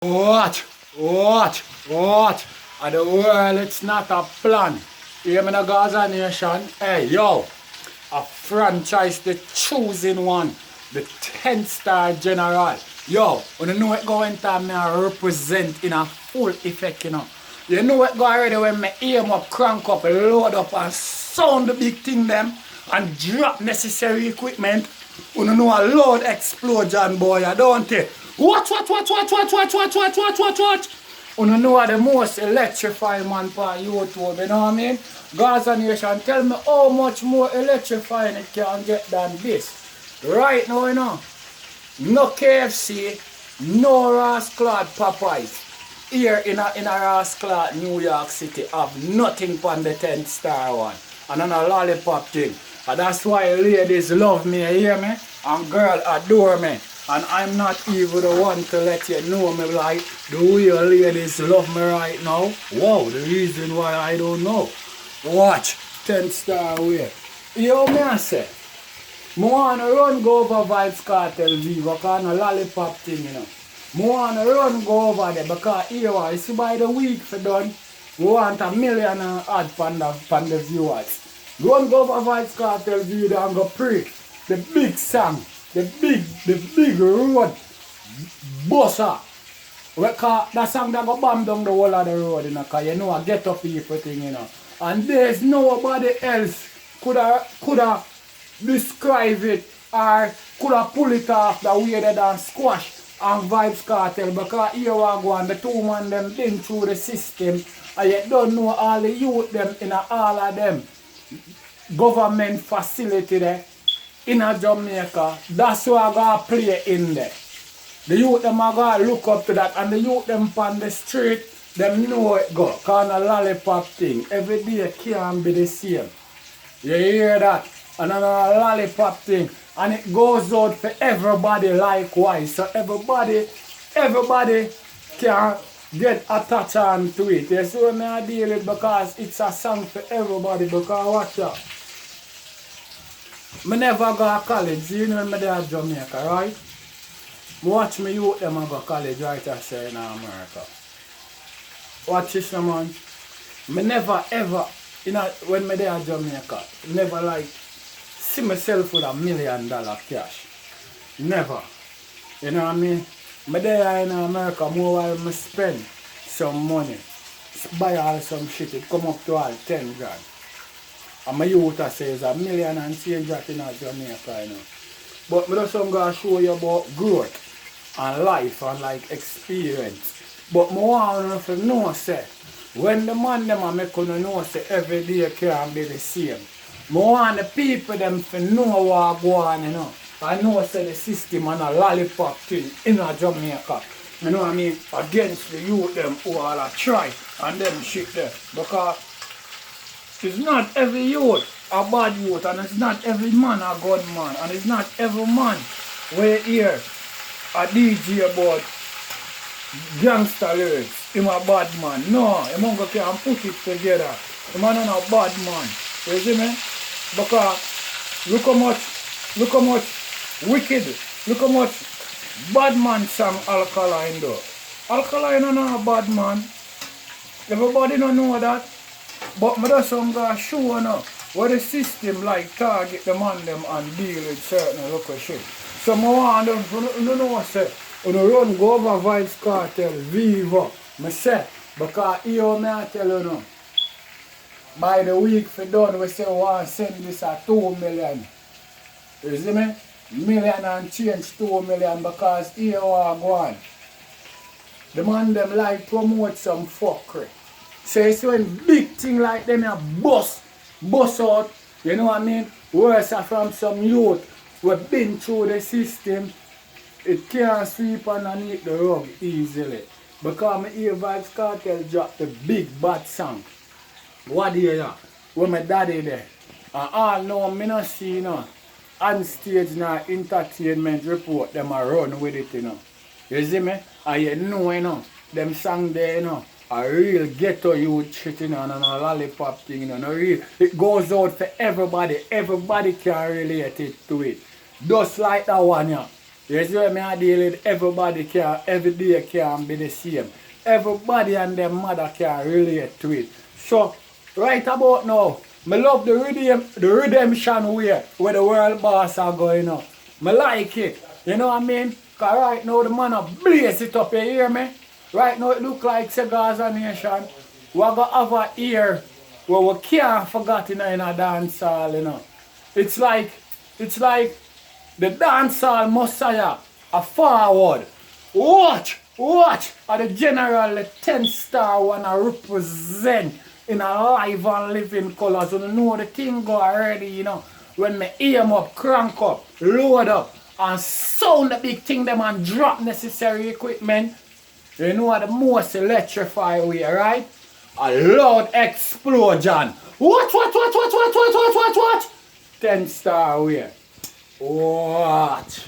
What? What? And the world, it's not a plan. Hear me, the Gaza Nation? Hey, yo, a franchise, the choosing one, the 10-star general. Yo, when you know what going time me I represent in a full effect, you know. You know what go already when me aim up, crank up, load up and sound the big thing them and drop necessary equipment. You know a loud explosion, boy, you don't it? Watch. You know the most electrifying man for YouTube, you know what I mean? Gaza Nation, tell me how much more electrifying it can get than this. Right now, you know, no KFC, no Rasclad Popeyes. Here in a Rasclad, New York City, have nothing on the 10-star one. And on a lollipop thing. And that's why ladies love me, you hear me? And girls adore me. And I'm not even the one to let you know me like the way ladies love me right now. Wow, the reason why I don't know. Watch, 10-star way. Yo, me I say, I want to run go over Vybz Kartel Viva because no lollipop thing, you know. I want to run go over there because here, you see by the week for done, we want 1 million and odd pan the viewers. Run go over Vybz Kartel Viva and go pray. The big song, the big road busser. Because that song that go bomb down the whole of the road, you know, because you know I get up people thing, you know. And there's nobody else coulda describe it or coulda pull it off the way they done squash and Vybz Kartel, because here we go and the two man them been through the system and you don't know all the youth them in all of them government facility there in a Jamaica. That's why I gotta play in there. The youth them are gonna look up to that, and the youth them on the street, them know it go. Cause a lollipop thing every day can't be the same. You hear that? Another lollipop thing, and it goes out for everybody likewise. So everybody can get attached onto it. You see what I deal with, because it's a song for everybody. Because watch out. I never go to college, you know, when I there in Jamaica, right? I watch me youth them go to college right here in America. Watch this, man. I never ever, you know, when I there in Jamaica, never like see myself with $1 million cash. Never. You know what I mean? I there in America more while I spend some money. Buy all some shit, it come up to all 10 grand. And my youth says $1 million and change that in Jamaica, you know. But I just going to show you about growth and life and like experience. But I want to know, say, when the man them make you know, say, every day can't be the same. I want the people them to know what go on, you know. I know, say, the system and a lollipop thing in Jamaica. You know what I mean? Against the youth them who are try and them shit there. Because it's not every youth a bad youth, and it's not every man a good man, and it's not every man where hear a DJ about gangster lyrics. Him a bad man. No, him can put it together. Him a not a bad man. You see me? Because look how much wicked, look how much bad man song Alkaline do. Alkaline is not a bad man. Everybody don't know that. But I just want to show you now where the system like target the man them and deal with certain local shit. So I want them to know, say, when you run go over Vybz Kartel Viva, I say, because here I tell you now, by the week for done, we say we want to send this at 2 million. You see me? Million and change 2 million, because here we go on. The man them like promote some fuckery. So it's when big thing like them a bust out, you know what I mean? Worse from some youth who have been through the system, it can't sweep underneath the rug easily. Because I hear Vybz Kartel drop the big bad song. What do you hear? When my daddy there. And all know me not see, you know, on stage now entertainment report, them a run with it, you know. You see me? And you know, them song there, you know. A real ghetto youth shit, you know, and a lollipop thing, you know, no real. It goes out for everybody. Everybody can relate it to it. Just like that one, yeah. Yes, where me I deal with everybody can, every day can be the same. Everybody and their mother can relate to it. So, right about now, me love the redemption way where the world boss are going on. Me like it. You know what I mean? Cause right now the man a blaze it up, you hear me? Right now it look like Gaza Nation. We gonna have a ear where we can't forget in a dance hall, you know. It's like the dancehall messiah a forward. Watch! And the general, the 10-star one I represent in a live and living color. So you know the thing go already, you know. When me aim up, crank up, load up, and sound the big thing them and drop necessary equipment. You know what the most electrify way, right? A loud explosion. What? 10-star way. What?